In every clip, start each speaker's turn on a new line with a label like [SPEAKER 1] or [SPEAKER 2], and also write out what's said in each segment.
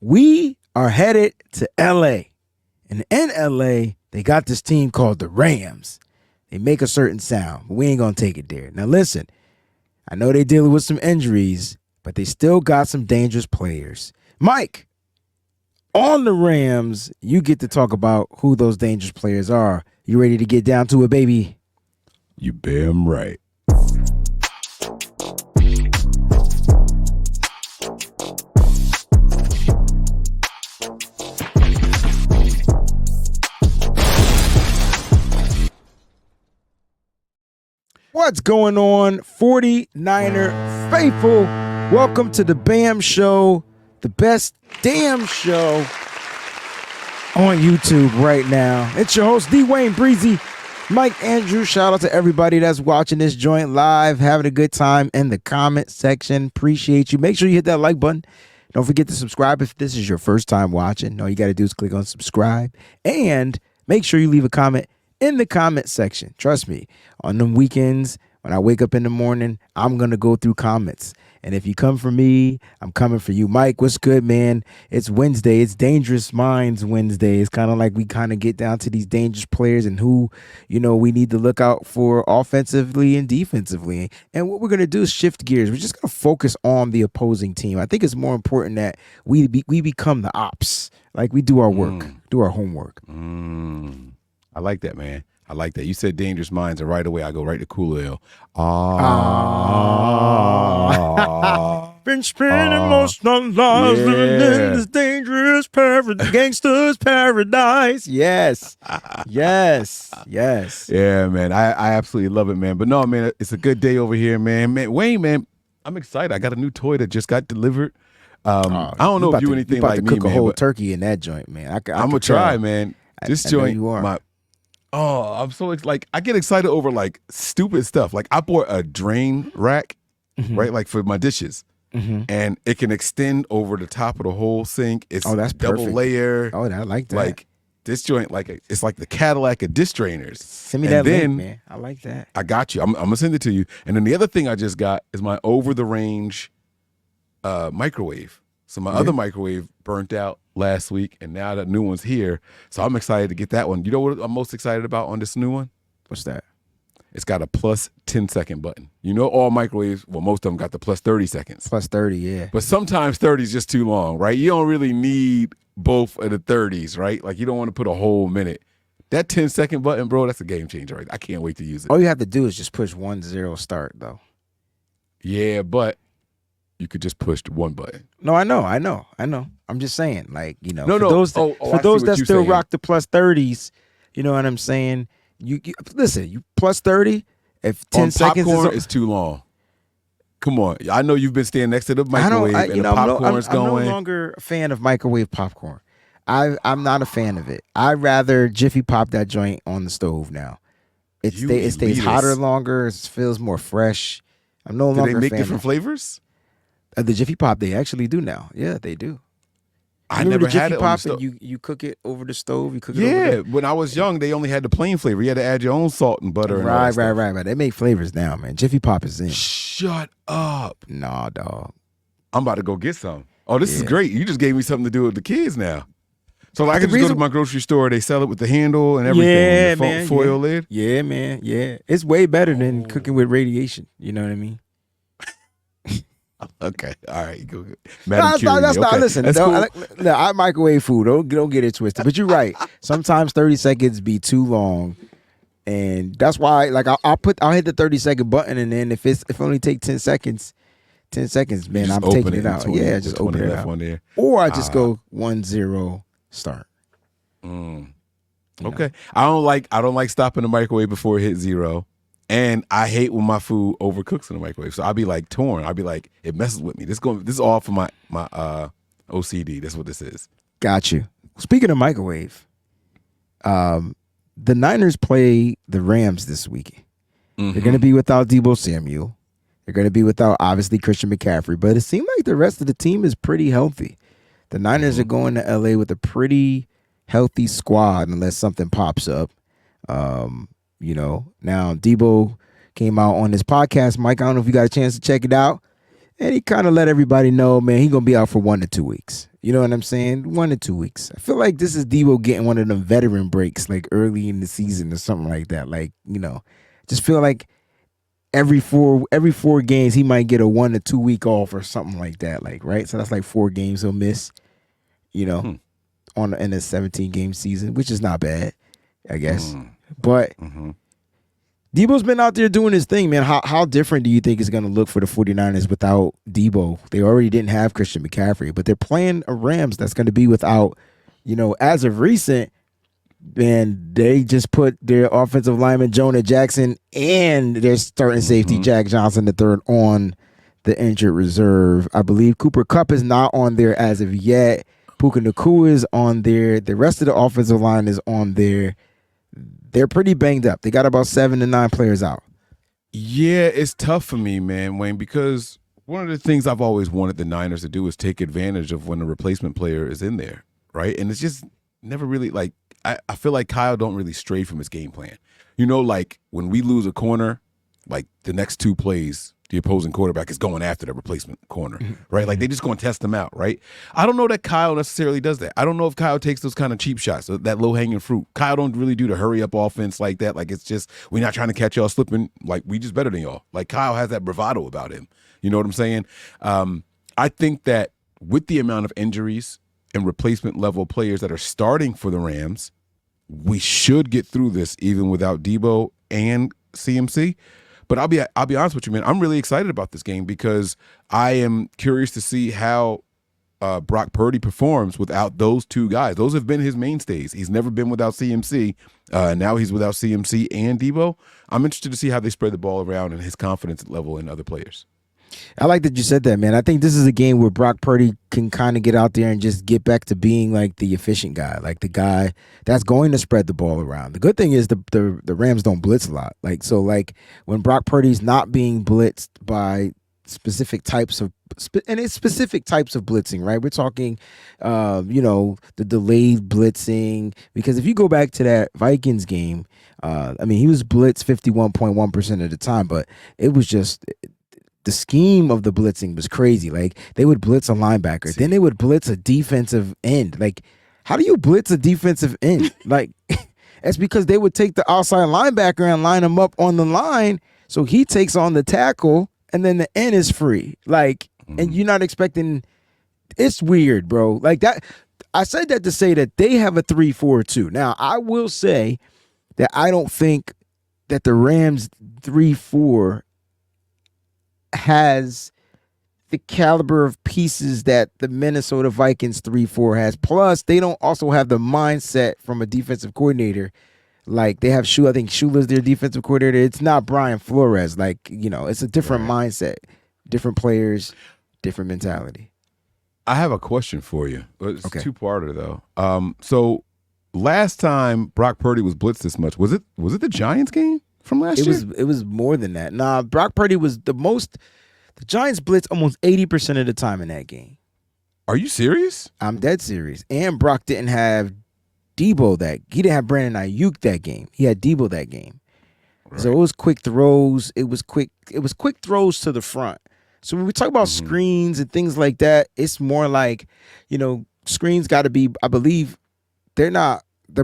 [SPEAKER 1] we are headed to LA. And in LA, they got this team called the Rams. They make a certain sound, but we ain't going to take it there. Now, listen, I know they're dealing with some injuries, but they still got some dangerous players. Mike, on the Rams, you get to talk about who those dangerous players are. You ready to get down to it, baby?
[SPEAKER 2] You B.A.M right.
[SPEAKER 1] What's going on, 49er faithful? Welcome to the B.A.M show, the best damn show on YouTube right now. It's your host, WayneBreezie, Mike Andrew. Shout out to everybody that's watching this joint live, having a good time in the comment section. Appreciate you. Make sure you hit that like button. Don't forget to subscribe if this is your first time watching. All you got to do is click on subscribe. And make sure you leave a comment in the comment section. Trust me, on them weekends, when I wake up in the morning, I'm going to go through comments. And if you come for me, I'm coming for you. Mike, what's good, man? It's Wednesday. It's Dangerous Minds Wednesday. It's kind of like we kind of get down to these dangerous players and who, we need to look out for offensively and defensively. And what we're going to do is shift gears. We're just going to focus on the opposing team. I think it's more important that we become the ops. Like we do our work, do our homework.
[SPEAKER 2] I like that, man. I like that. You said Dangerous Minds, and right away I go right to Cool Ale.
[SPEAKER 1] Been spending most of lives living in this dangerous gangster's paradise. Yes. Yes. Yes.
[SPEAKER 2] Yeah, man. I absolutely love it, man. But no, man, it's a good day over here, man. Wayne, man, I'm excited. I got a new toy that just got delivered. I don't know if you anything like me,
[SPEAKER 1] cook
[SPEAKER 2] man.
[SPEAKER 1] a whole turkey in that joint, man. I'm
[SPEAKER 2] gonna try, man. This joint,
[SPEAKER 1] you are.
[SPEAKER 2] I'm so like I get excited over like stupid stuff. Like I bought a drain rack, right? Like for my dishes, and it can extend over the top of the whole sink. It's
[SPEAKER 1] that's
[SPEAKER 2] double
[SPEAKER 1] perfect.
[SPEAKER 2] layer.
[SPEAKER 1] Oh, I like that.
[SPEAKER 2] Like this joint, it's like the Cadillac of dish drainers.
[SPEAKER 1] Send me that link, man. I like that.
[SPEAKER 2] I got you. I'm gonna send it to you. And then the other thing I just got is my over the range microwave. So my other microwave burnt out last week, and now that new one's here. So I'm excited to get that one. You know what I'm most excited about on this new one?
[SPEAKER 1] What's that?
[SPEAKER 2] It's got a plus 10-second button. You know all microwaves, well, most of them got the plus 30 seconds.
[SPEAKER 1] Plus 30, yeah.
[SPEAKER 2] But sometimes 30 is just too long, right? You don't really need both of the 30s, right? Like you don't want to put a whole minute. That 10-second button, bro, that's a game changer, right? I can't wait to use it.
[SPEAKER 1] All you have to do is just push 1-0 start, though.
[SPEAKER 2] Yeah, but you could just push one button.
[SPEAKER 1] No, I know. I'm just saying, like,
[SPEAKER 2] for
[SPEAKER 1] those that still
[SPEAKER 2] saying.
[SPEAKER 1] rock the plus 30s, you know what I'm saying? You listen, you plus 30, if 10 seconds
[SPEAKER 2] is too long. Come on. I know you've been standing next to the microwave and the popcorn's going.
[SPEAKER 1] I'm no longer a fan of microwave popcorn. I'm not a fan of it. I'd rather Jiffy Pop that joint on the stove now. It stays hotter longer. It feels more fresh. I'm no longer a fan.
[SPEAKER 2] Do they make different flavors?
[SPEAKER 1] The Jiffy Pop, they actually do now. Yeah, they do.
[SPEAKER 2] I never had it on the
[SPEAKER 1] stove. You cook it over the stove. You cook it
[SPEAKER 2] over
[SPEAKER 1] there.
[SPEAKER 2] When I was young, they only had the plain flavor. You had to add your own salt and butter.
[SPEAKER 1] Right. They make flavors now, man. Jiffy Pop is in.
[SPEAKER 2] Shut up.
[SPEAKER 1] Nah, dog.
[SPEAKER 2] I'm about to go get some. Oh, this is great. You just gave me something to do with the kids now. So I can just go to my grocery store. They sell it with the handle and everything.
[SPEAKER 1] Yeah,
[SPEAKER 2] the
[SPEAKER 1] man.
[SPEAKER 2] Foil lid.
[SPEAKER 1] Yeah, man. Yeah. It's way better than cooking with radiation. You know what I mean?
[SPEAKER 2] Okay, all right, go.
[SPEAKER 1] That's not. Listen, cool. I microwave food. Don't get it twisted. But you're right. Sometimes 30 seconds be too long, and that's why. Like I'll hit the 30-second button, and then if it only take 10 seconds, man, I'm taking it out. Yeah, just open it out.
[SPEAKER 2] There.
[SPEAKER 1] Or I just go 1-0 start.
[SPEAKER 2] Okay, I don't like stopping the microwave before it hits 0. And I hate when my food overcooks in the microwave. So I'll be like torn. I'll be like, it messes with me. This is all for my OCD. That's what this is.
[SPEAKER 1] Got you. Speaking of microwave, the Niners play the Rams this week. They're going to be without Deebo Samuel. They're going to be without, obviously, Christian McCaffrey. But it seems like the rest of the team is pretty healthy. The Niners are going to L.A. with a pretty healthy squad unless something pops up. Now Deebo came out on his podcast. Mike, I don't know if you got a chance to check it out. And he kind of let everybody know, man, he going to be out for 1 to 2 weeks. You know what I'm saying? 1 to 2 weeks. I feel like this is Deebo getting one of them veteran breaks, like early in the season or something like that. Like, just feel like every four games he might get a 1 to 2 week off or something like that. Like, right? So that's like 4 games he'll miss, in a 17-game season, which is not bad, I guess. But Deebo's been out there doing his thing, man. How different do you think it's going to look for the 49ers without Deebo? They already didn't have Christian McCaffrey, but they're playing a Rams that's going to be without, as of recent, man, they just put their offensive lineman Jonah Jackson and their starting safety Jack Johnson III on the injured reserve. I believe Cooper Kupp is not on there as of yet. Puka Nacua is on there. The rest of the offensive line is on there. They're pretty banged up. They got about 7 to 9 players out.
[SPEAKER 2] Yeah, it's tough for me, man, Wayne, because one of the things I've always wanted the Niners to do is take advantage of when a replacement player is in there, right? And it's just never really like I feel like Kyle don't really stray from his game plan. Like when we lose a corner, like the next 2 plays, the opposing quarterback is going after the replacement corner, right? Like they just going to test them out, right? I don't know that Kyle necessarily does that. I don't know if Kyle takes those kind of cheap shots, that low-hanging fruit. Kyle don't really do the hurry-up offense like that. Like it's just, we're not trying to catch y'all slipping. Like we just better than y'all. Like Kyle has that bravado about him. You know what I'm saying? I think that with the amount of injuries and replacement level players that are starting for the Rams, we should get through this even without Deebo and CMC. But I'll be honest with you, man. I'm really excited about this game because I am curious to see how Brock Purdy performs without those 2 guys. Those have been his mainstays. He's never been without CMC. Now he's without CMC and Deebo. I'm interested to see how they spread the ball around and his confidence level in other players.
[SPEAKER 1] I like that you said that, man. I think this is a game where Brock Purdy can kind of get out there and just get back to being like the efficient guy, like the guy that's going to spread the ball around. The good thing is the Rams don't blitz a lot. Like when Brock Purdy's not being blitzed by specific types of and it's specific types of blitzing, right? We're talking, the delayed blitzing, because if you go back to that Vikings game, he was blitzed 51.1% of the time, but it was just the scheme of the blitzing was crazy. Like they would blitz a linebacker, then they would blitz a defensive end. Like, how do you blitz a defensive end? Like, it's because they would take the outside linebacker and line him up on the line, so he takes on the tackle, and then the end is free. Like, and you're not expecting. It's weird, bro. Like that. I said that to say that they have a 3-4-2. Now, I will say that I don't think that the Rams 3-4 has the caliber of pieces that the Minnesota Vikings 3-4 has. Plus, they don't also have the mindset from a defensive coordinator. Like they have I think Shula's their defensive coordinator. It's not Brian Flores. Like, it's a different mindset, different players, different mentality.
[SPEAKER 2] I have a question for you. It's a 2-parter though. So last time Brock Purdy was blitzed this much, was it the Giants game from last year?
[SPEAKER 1] It was more than that. Nah, Brock Purdy was the Giants blitzed almost 80% of the time in that game.
[SPEAKER 2] Are you serious?
[SPEAKER 1] I'm dead serious. And Brock didn't have Deebo he didn't have Brandon Ayuk that game. He had Deebo that game. Right. So it was quick throws. It was quick throws to the front. So when we talk about screens and things like that, it's more like, screens got to be, I believe, they're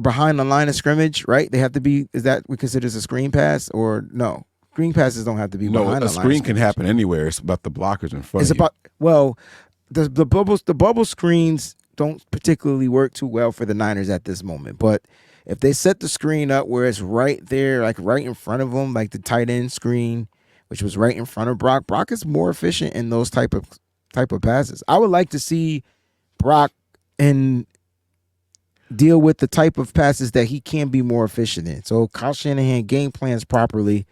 [SPEAKER 1] behind the line of scrimmage, right? They have to be, is that what considers a screen pass or no? Screen passes don't have to be behind the line.
[SPEAKER 2] No, a screen can happen anywhere. It's about the blockers in front of you.
[SPEAKER 1] The bubble screens don't particularly work too well for the Niners at this moment. But if they set the screen up where it's right there, like right in front of them, like the tight end screen, which was right in front of Brock is more efficient in those type of passes. I would like to see Brock and deal with the type of passes that he can be more efficient in. So Kyle Shanahan game plans properly.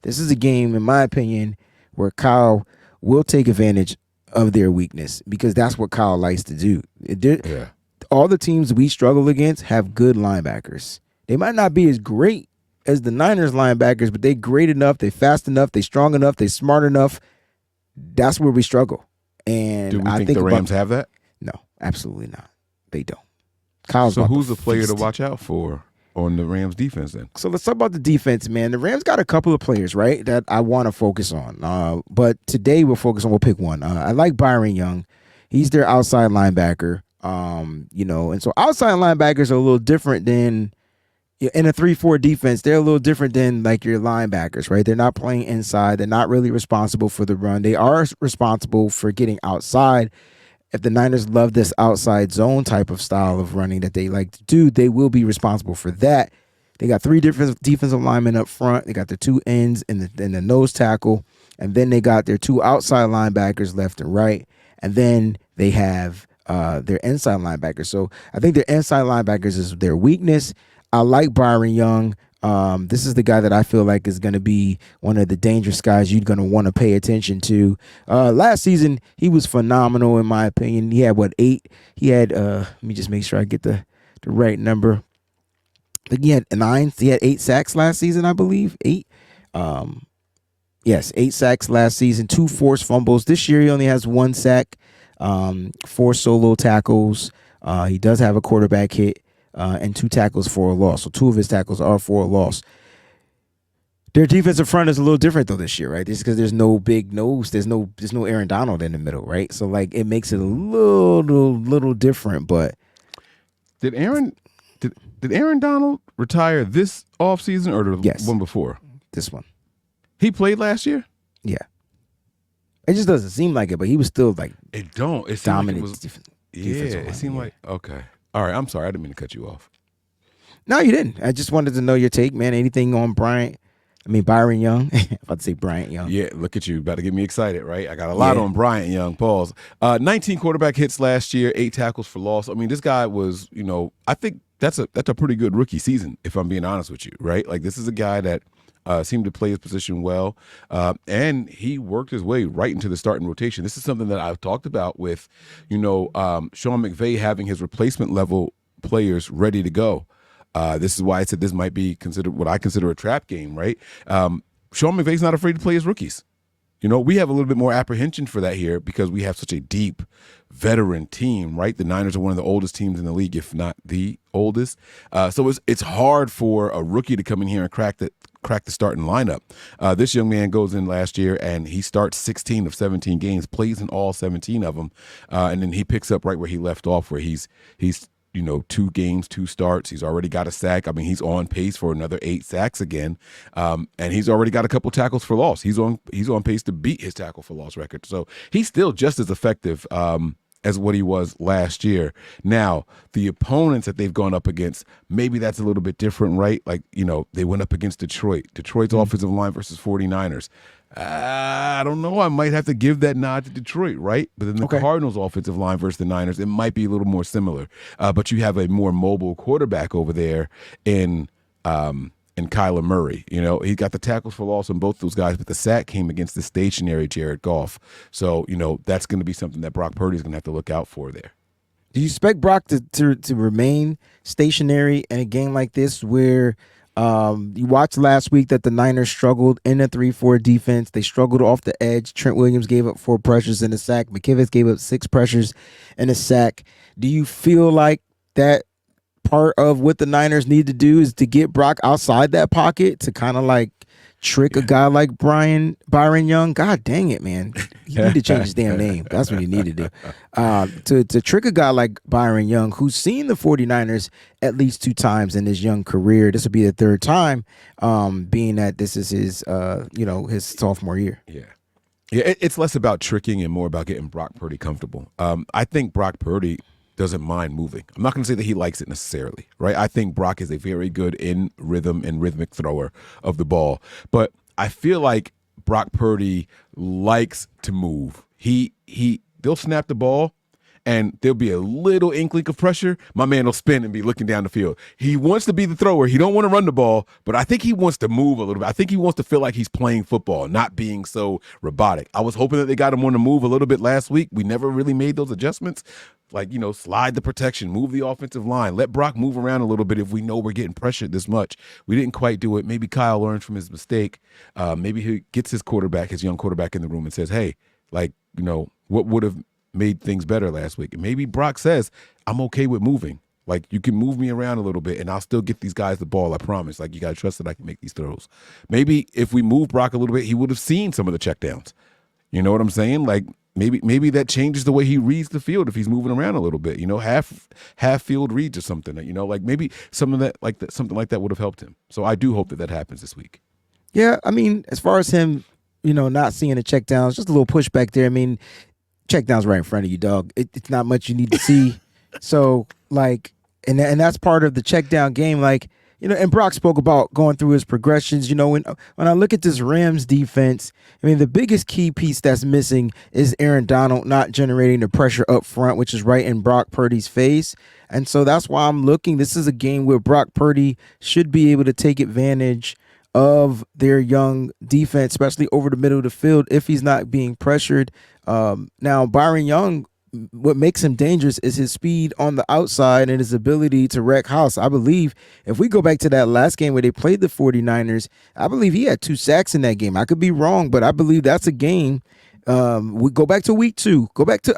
[SPEAKER 1] This is a game, in my opinion, where Kyle will take advantage of their weakness because that's what Kyle likes to do. All the teams we struggle against have good linebackers. They might not be as great as the Niners linebackers, but they're great enough, they fast enough, they strong enough, they smart enough. That's where we struggle. And
[SPEAKER 2] do we think the Rams have that?
[SPEAKER 1] No, absolutely not. They don't.
[SPEAKER 2] So who's the player to watch out for? on the Rams defense then.
[SPEAKER 1] So let's talk about the defense, man. The Rams got a couple of players, right, that I want to focus on. But today we'll pick one. I like Byron Young. He's their outside linebacker. And so outside linebackers are a little different than in a 3-4 defense. They're a little different than like your linebackers, right? They're not playing inside. They're not really responsible for the run. They are responsible for getting outside. If the Niners love this outside zone type of style of running that they like to do, they will be responsible for that. They got 3 different defensive linemen up front. They got their 2 ends and the nose tackle. And then they got their 2 outside linebackers left and right. And then they have their inside linebackers. So I think their inside linebackers is their weakness. I like Byron Young. This is the guy that I feel like is going to be one of the dangerous guys you're going to want to pay attention to. Last season, he was phenomenal, in my opinion. He had, 8? He had, let me just make sure I get the right number. I think he had 9. He had 8 sacks last season, I believe. 8. Yes, 8 sacks last season, 2 forced fumbles. This year, he only has 1 sack, 4 solo tackles. He does have a quarterback hit. And 2 tackles for a loss. So 2 of his tackles are for a loss. Their defensive front is a little different though this year, right? Just because there's no big nose, there's no Aaron Donald in the middle, right? So like it makes it a little different. But
[SPEAKER 2] did Aaron Donald retire this offseason or the one before?
[SPEAKER 1] This one.
[SPEAKER 2] He played last year?
[SPEAKER 1] Yeah. It just doesn't seem like it, but he was still like
[SPEAKER 2] it
[SPEAKER 1] dominant.
[SPEAKER 2] Like it seemed like okay. All right, I'm sorry. I didn't mean to cut you off.
[SPEAKER 1] No, you didn't. I just wanted to know your take, man. Anything on Byron Young? About to say Bryant Young.
[SPEAKER 2] Yeah, look at you. About to get me excited, right? I got a lot on Bryant Young. Pause. 19 quarterback hits last year, 8 tackles for loss. I mean, this guy was, I think that's a pretty good rookie season, if I'm being honest with you, right? Like, this is a guy that seemed to play his position well, and he worked his way right into the starting rotation. This is something that I've talked about with, Sean McVay having his replacement level players ready to go. This is why I said this might be considered what I consider a trap game, right? Sean McVay's not afraid to play his rookies. We have a little bit more apprehension for that here because we have such a deep veteran team, right? The Niners are one of the oldest teams in the league, if not the oldest. So it's hard for a rookie to come in here and crack the starting lineup. This young man goes in last year and he starts 16 of 17 games, plays in all 17 of them, and then he picks up right where he left off, where he's 2 games, 2 starts. He's already got a sack. I mean, he's on pace for another 8 sacks again, and he's already got a couple tackles for loss. He's on pace to beat his tackle for loss record. So he's still just as effective as what he was last year. Now, the opponents that they've gone up against, maybe that's a little bit different, right? Like, they went up against Detroit. Detroit's offensive line versus 49ers. I don't know. I might have to give that nod to Detroit, right? But then the Cardinals' offensive line versus the Niners, it might be a little more similar. But you have a more mobile quarterback over there in Kyler Murray. He got the tackles for loss on both those guys, but the sack came against the stationary Jared Goff. So, that's going to be something that Brock Purdy is going to have to look out for there.
[SPEAKER 1] Do you expect Brock to remain stationary in a game like this where you watched last week that the Niners struggled in a 3-4 defense? They struggled off the edge. Trent Williams gave up 4 pressures and a sack. McKivitz gave up 6 pressures and a sack. Do you feel like that part of what the Niners need to do is to get Brock outside that pocket to kind of like trick a guy like Byron Young? God dang it, man. You need to change his damn name. That's what you need to do. To trick a guy like Byron Young, who's seen the 49ers at least 2 times in his young career. This will be the 3rd time, being that this is his his sophomore year.
[SPEAKER 2] Yeah. It's less about tricking and more about getting Brock Purdy comfortable. I think Brock Purdy doesn't mind moving. I'm not going to say that he likes it necessarily, right? I think Brock is a very good in rhythm and rhythmic thrower of the ball. But I feel like Brock Purdy likes to move. They'll snap the ball and there'll be a little inkling of pressure. My man will spin and be looking down the field. He wants to be the thrower. He don't want to run the ball, but I think he wants to move a little bit. I think he wants to feel like he's playing football, not being so robotic. I was hoping that they got him on the move a little bit last week. We never really made those adjustments. Like, slide the protection, move the offensive line, let Brock move around a little bit if we know we're getting pressured this much. We didn't quite do it. Maybe Kyle learns from his mistake. Maybe he gets his young quarterback in the room and says, hey, what would have made things better last week? And maybe Brock says, I'm okay with moving. Like, you can move me around a little bit, and I'll still get these guys the ball. I promise. Like, you got to trust that I can make these throws. Maybe if we move Brock a little bit, he would have seen some of the checkdowns. You know what I'm saying? Like, maybe that changes the way he reads the field if he's moving around a little bit. You know, half field reads or something. You know, like maybe something like that would have helped him. So I do hope that happens this week.
[SPEAKER 1] Yeah, I mean, as far as him, not seeing the checkdowns, just a little pushback there. I mean, checkdowns right in front of you, dog. It's not much you need to see. So, like, and that's part of the checkdown game. Like, and Brock spoke about going through his progressions. When I look at this Rams defense, I mean, the biggest key piece that's missing is Aaron Donald not generating the pressure up front, which is right in Brock Purdy's face. And so that's why I'm looking. This is a game where Brock Purdy should be able to take advantage of their young defense, especially over the middle of the field, if he's not being pressured. Now, Byron Young, what makes him dangerous is his speed on the outside and his ability to wreck house. I believe if we go back to that last game where they played the 49ers, I believe he had 2 sacks in that game. I could be wrong, but I believe that's a game. We go back to week 2.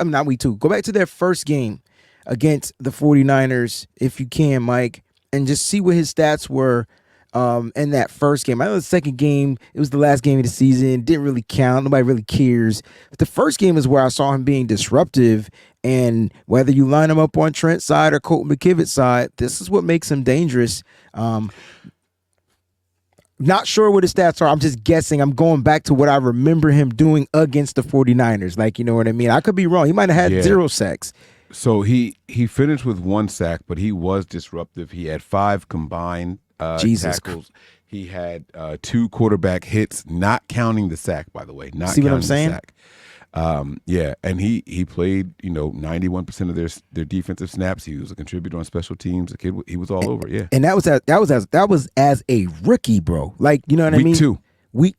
[SPEAKER 1] Not week 2. Go back to their first game against the 49ers, if you can, Mike, and just see what his stats were in that first game. I know the second game, it was the last game of the season, didn't really count. Nobody really cares. But the first game is where I saw him being disruptive, and whether you line him up on Trent's side or Colton McKivitt's side, this is what makes him dangerous. Not sure what his stats are. I'm just guessing. I'm going back to what I remember him doing against the 49ers. Like, you know what I mean? I could be wrong. He might have had 0 sacks.
[SPEAKER 2] So he finished with 1 sack, but he was disruptive. He had 5 combined tackles. He had 2 quarterback hits, not counting the sack, by the way. Not
[SPEAKER 1] See what
[SPEAKER 2] counting
[SPEAKER 1] I'm saying?
[SPEAKER 2] The sack. And he played 91% of their defensive snaps. He was a contributor on special teams. The kid, he was all over. Yeah,
[SPEAKER 1] and that was as a rookie, bro. Like, you know what I mean? Week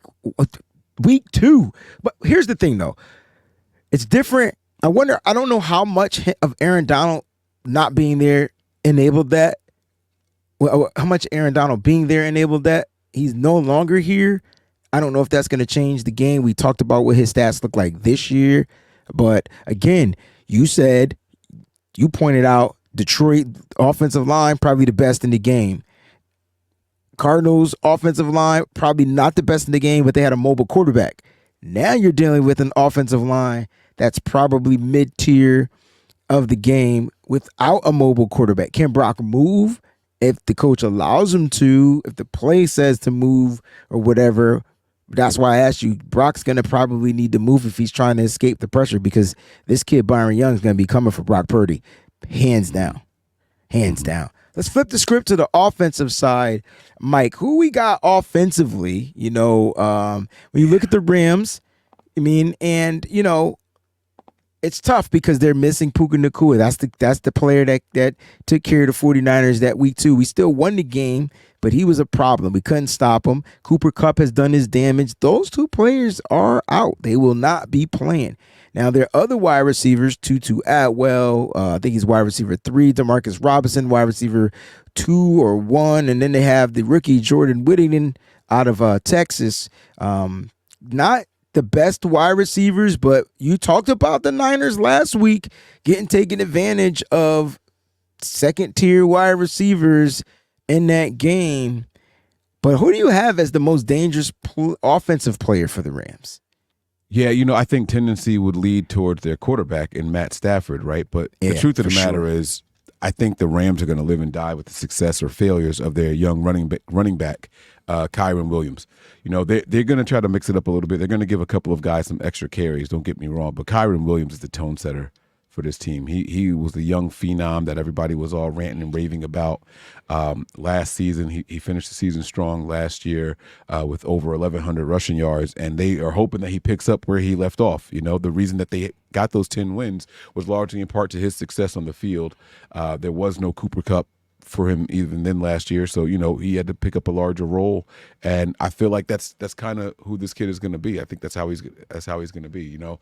[SPEAKER 1] 2. But here's the thing, though. It's different. I don't know how much of Aaron Donald not being there enabled that. How much Aaron Donald being there enabled that. He's no longer here. I don't know if that's going to change the game. We talked about what his stats look like this year. But again, you pointed out Detroit offensive line, probably the best in the game. Cardinals offensive line, probably not the best in the game, but they had a mobile quarterback. Now you're dealing with an offensive line that's probably mid-tier of the game without a mobile quarterback. Can Brock move? If the coach allows him to, if the play says to move or whatever, that's why I asked you, Brock's going to probably need to move if he's trying to escape the pressure, because this kid, Byron Young, is going to be coming for Brock Purdy. Hands down. Let's flip the script to the offensive side. Mike, who we got offensively, when you look at the Rams, it's tough because they're missing Puka Nacua. That's the player that took care of the 49ers that week 2. We still won the game, but he was a problem. We couldn't stop him. Cooper Kupp has done his damage. Those 2 players are out. They will not be playing. Now, there are other wide receivers, Tutu Atwell, I think he's wide receiver 3, DeMarcus Robinson, wide receiver 2 or 1, and then they have the rookie Jordan Whittington out of Texas. Not the best wide receivers, but you talked about the Niners last week taking advantage of second-tier wide receivers in that game. But who do you have as the most dangerous offensive player for the Rams?
[SPEAKER 2] Yeah, I think tendency would lead towards their quarterback in Matt Stafford, right? But the truth of the matter is, I think the Rams are going to live and die with the success or failures of their young running back, Kiron Williams. They're going to try to mix it up a little bit. They're going to give a couple of guys some extra carries, don't get me wrong, but Kiron Williams is the tone setter for this team. He was the young phenom that everybody was all ranting and raving about last season. He finished the season strong last year with over 1,100 rushing yards, and they are hoping that he picks up where he left off. The reason that they got those 10 wins was largely in part to his success on the field. There was no Cooper Kupp for him even then last year, so he had to pick up a larger role, and I feel like that's kind of who this kid is going to be. I think that's how he's going to be. And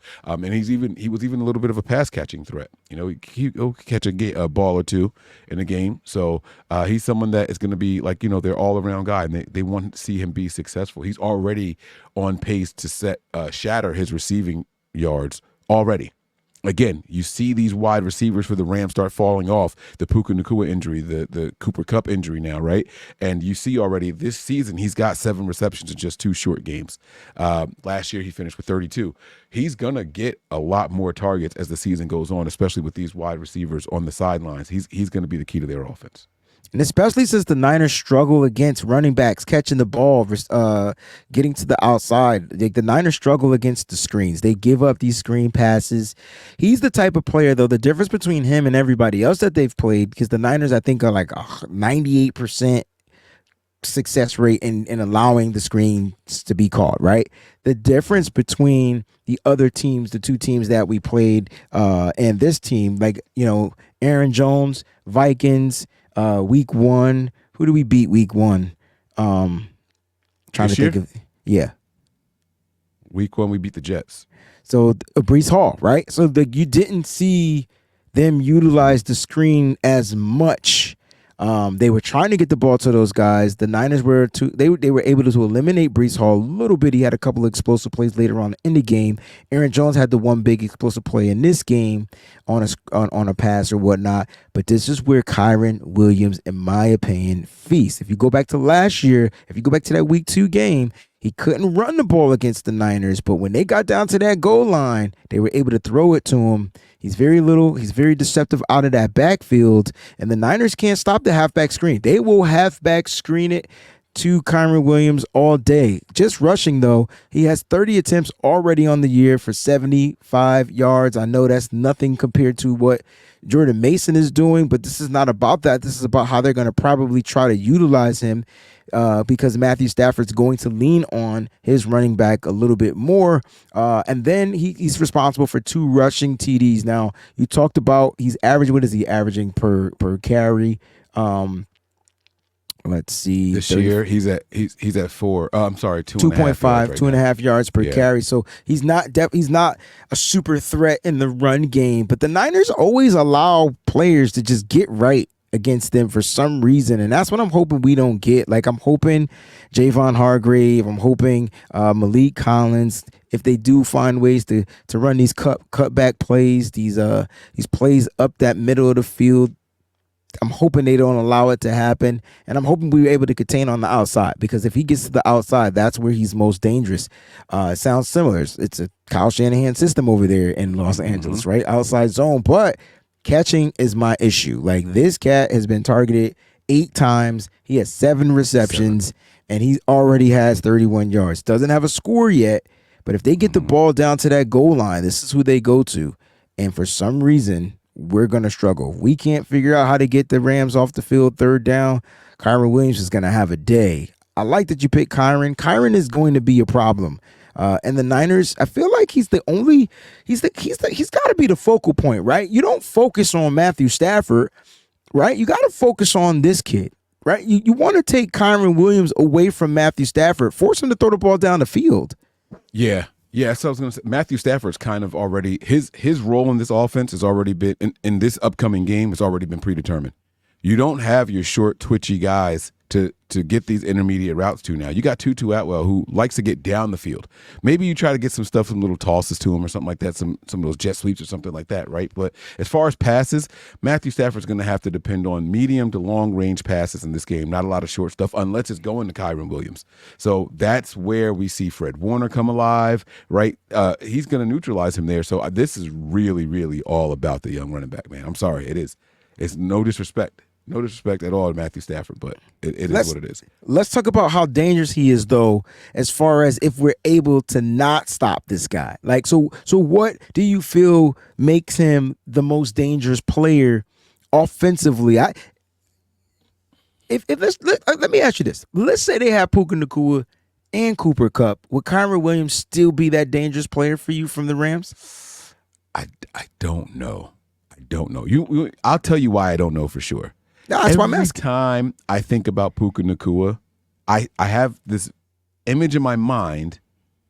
[SPEAKER 2] he was even a little bit of a pass catching threat. He'll catch a ball or 2 in a game. So he's someone that is going to be like their all around guy, and they want to see him be successful. He's already on pace to shatter his receiving yards already. again, you see these wide receivers for the Rams start falling off. The Puka Nacua injury, the Cooper Kupp injury now, right? And you see already this season he's got 7 receptions in just 2 short games. Last year he finished with 32. He's going to get a lot more targets as the season goes on, especially with these wide receivers on the sidelines. He's going to be the key to their offense.
[SPEAKER 1] And especially since the Niners struggle against running backs catching the ball, getting to the outside. The Niners struggle against the screens. They give up these screen passes. He's the type of player, though, the difference between him and everybody else that they've played, because the Niners, I think, are like 98% success rate in allowing the screens to be called, right? The difference between the other teams, the 2 teams that we played, and this team, like, Aaron Jones, Vikings, week 1. Who do we beat week 1? Trying
[SPEAKER 2] This
[SPEAKER 1] to
[SPEAKER 2] year?
[SPEAKER 1] think of, yeah.
[SPEAKER 2] Week 1, we beat the Jets.
[SPEAKER 1] So Brees Hall, right? So you didn't see them utilize the screen as much. They were trying to get the ball to those guys. The Niners were they were able to eliminate Brees Hall a little bit. He had a couple of explosive plays later on in the game. Aaron Jones had the one big explosive play in this game on a pass or whatnot. But this is where Kiron Williams, in my opinion, feasts. If you go back to last year, if you go back to that week 2 game, he couldn't run the ball against the Niners, but when they got down to that goal line, they were able to throw it to him. He's very deceptive out of that backfield, and the Niners can't stop the halfback screen. They will halfback screen it to Kiron Williams all day. Just rushing, though, he has 30 attempts already on the year for 75 yards. I know that's nothing compared to what Jordan Mason is doing, but this is not about that. This is about how they're going to probably try to utilize him, because Matthew Stafford's going to lean on his running back a little bit more. And then he's responsible for 2 rushing TDs. Now, you talked about he's averaging, what is he averaging per carry? Let's see.
[SPEAKER 2] This year he's at 4. I'm sorry, 2.5
[SPEAKER 1] 2.5 yards per
[SPEAKER 2] Yeah.
[SPEAKER 1] carry. So he's not a super threat in the run game. But the Niners always allow players to just get right against them for some reason, and that's what I'm hoping we don't get. Like, I'm hoping Javon Hargrave, I'm hoping Malik Collins, if they do find ways to run these cutback plays, these plays up that middle of the field, I'm hoping they don't allow it to happen, and I'm hoping we're able to contain on the outside, because if he gets to the outside, that's where he's most dangerous. It sounds similar. It's a Kyle Shanahan system over there in Los Angeles, right? Outside zone, but catching is my issue. Like, this cat has been targeted 8 times. He has 7 receptions, and he already has 31 yards. Doesn't have a score yet, but if they get the ball down to that goal line, this is who they go to. And for some reason, we're going to struggle. We can't figure out how to get the Rams off the field 3rd down. Kiron Williams is going to have a day. I like that you picked Kiron. Kiron is going to be a problem. And the Niners, I feel like he's got to be the focal point, right? You don't focus on Matthew Stafford, right? You got to focus on this kid, right? You want to take Kiron Williams away from Matthew Stafford, force him to throw the ball down the field.
[SPEAKER 2] Yeah. Yeah, so I was going to say, Matthew Stafford's kind of already, his role in this offense has already been, in this upcoming game, has already been predetermined. You don't have your short, twitchy guys to get these intermediate routes to now. You got Tutu Atwell, who likes to get down the field. Maybe you try to get some stuff, some little tosses to him or something like that, some of those jet sweeps or something like that, right? But as far as passes, Matthew Stafford's going to have to depend on medium to long range passes in this game, not a lot of short stuff, unless it's going to Kiron Williams. So that's where we see Fred Warner come alive, right? He's going to neutralize him there. So this is really, really all about the young running back, man. I'm sorry, it is. It's no disrespect. No disrespect at all to Matthew Stafford, but it is what it is.
[SPEAKER 1] Let's talk about how dangerous he is, though, as far as if we're able to not stop this guy. Like, so what do you feel makes him the most dangerous player offensively? Let me ask you this. Let's say they have Puka Nacua and Cooper Kupp. Would Kiron Williams still be that dangerous player for you from the Rams?
[SPEAKER 2] I don't know. I'll tell you why I don't know for sure.
[SPEAKER 1] No, that's why I'm asking.
[SPEAKER 2] Every time I think about Puka Nacua, I have this image in my mind,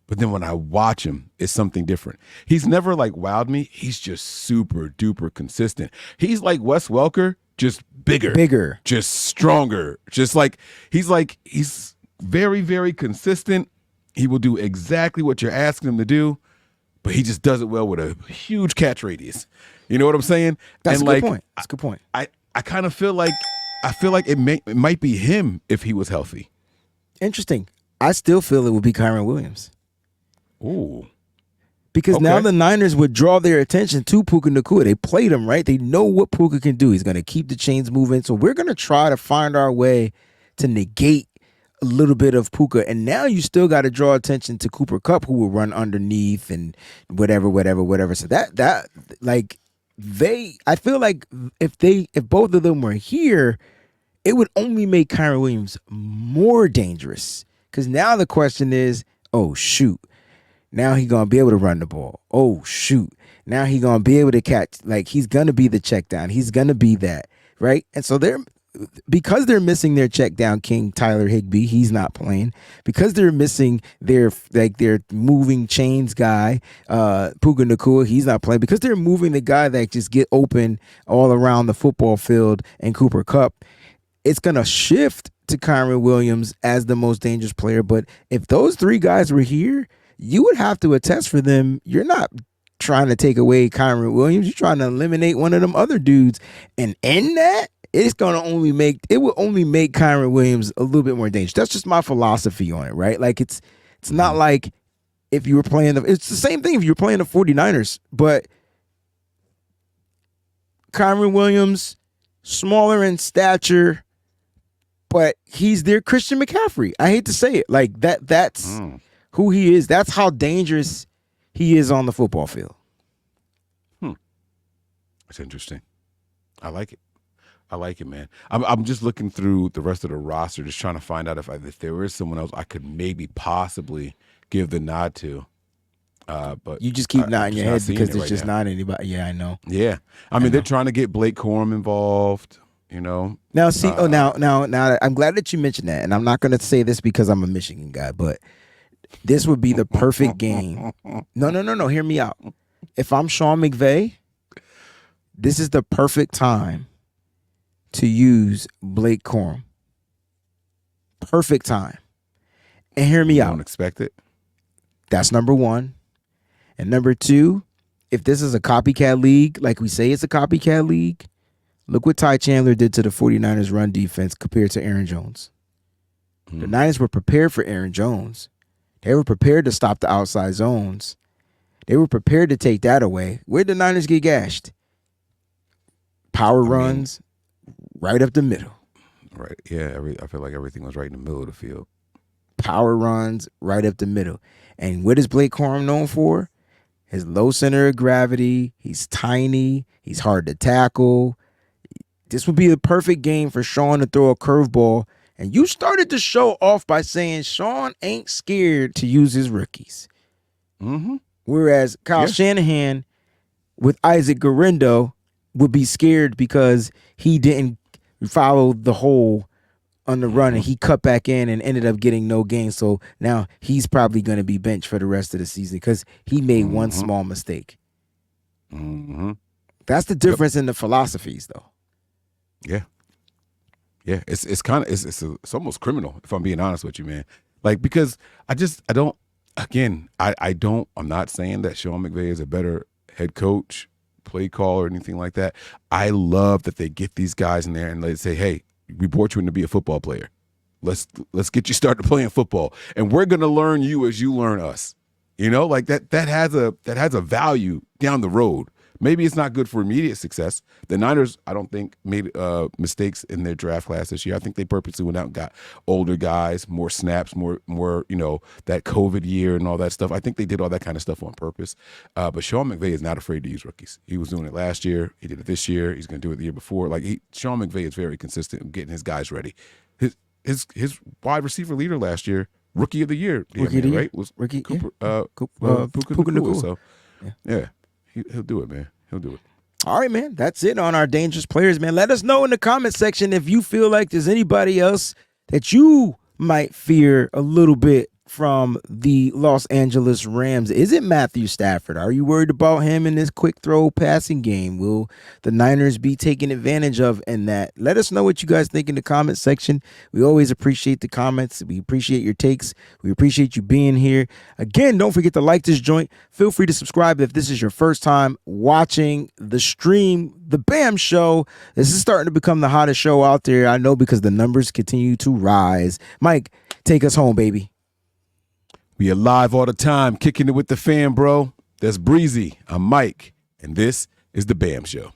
[SPEAKER 2] but then when I watch him, it's something different. He's never like wowed me. He's just super duper consistent. He's like Wes Welker, just bigger, just stronger. Just like he's very, very consistent. He will do exactly what you're asking him to do. but he just does it well with a huge catch radius. You know what I'm saying?
[SPEAKER 1] That's
[SPEAKER 2] and
[SPEAKER 1] a
[SPEAKER 2] like,
[SPEAKER 1] good point. That's a good point.
[SPEAKER 2] I kind of feel like it might be him if he was healthy.
[SPEAKER 1] Interesting. I still feel it would be Kiron Williams.
[SPEAKER 2] Ooh.
[SPEAKER 1] Because now the Niners would draw their attention to Puka Nacua. They played him, right? They know what Puka can do. He's going to keep the chains moving. So we're going to try to find our way to negate a little bit of Puka. And now you still got to draw attention to Cooper Kupp, who will run underneath and whatever. So I feel like if both of them were here, it would only make Kiron Williams more dangerous. Because now the question is, oh, shoot. Now he's going to be able to run the ball. Oh, shoot. Now he's going to be able to catch. Like, he's going to be the check down. He's going to be that, right? And so because they're missing their check down king, Tyler Higbee, he's not playing. Because they're missing their moving chains guy, Puka Nacua, he's not playing. Because they're moving the guy that just get open all around the football field and Cooper Kupp, it's going to shift to Kiron Williams as the most dangerous player. But if those three guys were here, you would have to attest for them. You're not trying to take away Kiron Williams. You're trying to eliminate one of them other dudes. And in that, it will only make Kiron Williams a little bit more dangerous. That's just my philosophy on it, right? Like it's not like if you were playing it's the same thing if you were playing the 49ers, but Kiron Williams, smaller in stature, but he's their Christian McCaffrey. I hate to say it. Like that's who he is. That's how dangerous he is on the football field.
[SPEAKER 2] That's interesting. I like it, man. I'm just looking through the rest of the roster, just trying to find out if there is someone else I could maybe possibly give the nod to. But
[SPEAKER 1] you just keep nodding your head because there's just not anybody. Yeah, I know.
[SPEAKER 2] Yeah, I mean they're trying to get Blake Corum involved. You know.
[SPEAKER 1] Now see, now I'm glad that you mentioned that, and I'm not going to say this because I'm a Michigan guy, but this would be the perfect game. No. Hear me out. If I'm Sean McVay, this is the perfect time to use Blake Corum. Perfect time. And hear me out.
[SPEAKER 2] Don't expect it.
[SPEAKER 1] That's number one. And number two, if this is a copycat league, like we say it's a copycat league, look what Ty Chandler did to the 49ers run defense compared to Aaron Jones. The Niners were prepared for Aaron Jones. They were prepared to stop the outside zones. They were prepared to take that away. Where'd the Niners get gashed? Power runs right up the middle.
[SPEAKER 2] Right. Yeah. I feel like everything was right in the middle of the field.
[SPEAKER 1] Power runs right up the middle. And what is Blake Corum known for? His low center of gravity. He's tiny. He's hard to tackle. This would be the perfect game for Sean to throw a curveball. And you started to show off by saying Sean ain't scared to use his rookies.
[SPEAKER 2] Mm-hmm.
[SPEAKER 1] Whereas Kyle Shanahan with Isaac Guerrero would be scared because he didn't follow the hole on the run and he cut back in and ended up getting no gain. So now he's probably going to be benched for the rest of the season because he made one small mistake.
[SPEAKER 2] Mm-hmm.
[SPEAKER 1] That's the difference in the philosophies, though.
[SPEAKER 2] Yeah. Yeah, it's kind of it's almost criminal if I'm being honest with you, man. Like because I'm not saying that Sean McVay is a better head coach, play call or anything like that. I love that they get these guys in there and they say, "Hey, we brought you in to be a football player. Let's get you started playing football, and we're gonna learn you as you learn us." You know, like that has a value down the road. Maybe it's not good for immediate success. The Niners, I don't think, made mistakes in their draft class this year. I think they purposely went out and got older guys, more snaps, more that COVID year and all that stuff. I think they did all that kind of stuff on purpose. But Sean McVay is not afraid to use rookies. He was doing it last year. He did it this year. He's going to do it the year before. Sean McVay is very consistent in getting his guys ready. His wide receiver leader last year, rookie of the year, right? Was
[SPEAKER 1] rookie,
[SPEAKER 2] Puka
[SPEAKER 1] Nacua.
[SPEAKER 2] So yeah. He'll do it, man. He'll do it.
[SPEAKER 1] All right, man. That's it on our dangerous players, man. Let us know in the comment section if you feel like there's anybody else that you might fear a little bit from the Los Angeles Rams. Is it Matthew Stafford? Are you worried about him in this quick throw passing game? Will the Niners be taken advantage of in that? Let us know what you guys think in the comment section. We always appreciate the comments. We appreciate your takes. We appreciate you being here. Again, don't forget to like this joint. Feel free to subscribe if this is your first time watching the stream. The B.A.M Show. This is starting to become the hottest show out there. I know, because the numbers continue to rise. Mike, take us home, baby.
[SPEAKER 2] We are live all the time, kicking it with the fam, bro. That's Breezy. I'm Mike, and this is the B.A.M Show.